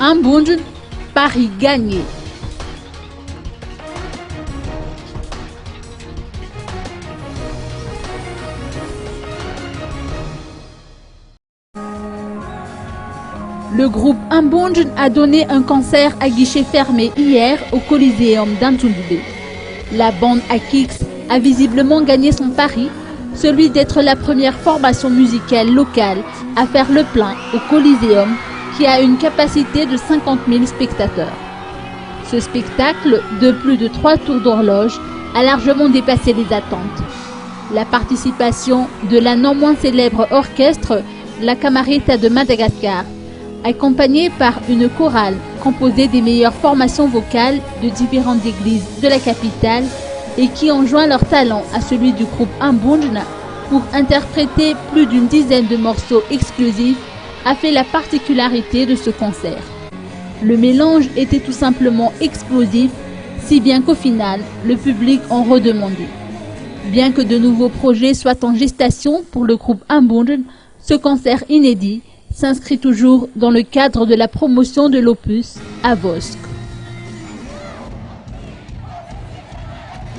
Ambunj, Paris gagné. Le groupe Ambunj a donné un concert à guichet fermé hier au Coliseum d'Antoulbé. La bande Akix a visiblement gagné son pari, celui d'être la première formation musicale locale à faire le plein au Coliseum, qui a une capacité de 50 000 spectateurs. Ce spectacle, de plus de 3 tours d'horloge, a largement dépassé les attentes. La participation de la non moins célèbre orchestre La Camarita de Madagascar, accompagnée par une chorale composée des meilleures formations vocales de différentes églises de la capitale et qui ont joint leur talent à celui du groupe Ambunj pour interpréter plus d'une dizaine de morceaux exclusifs, a fait la particularité de ce concert. Le mélange était tout simplement explosif, si bien qu'au final, le public en redemandait. Bien que de nouveaux projets soient en gestation pour le groupe Ambunj, ce concert inédit s'inscrit toujours dans le cadre de la promotion de l'opus à Vosk.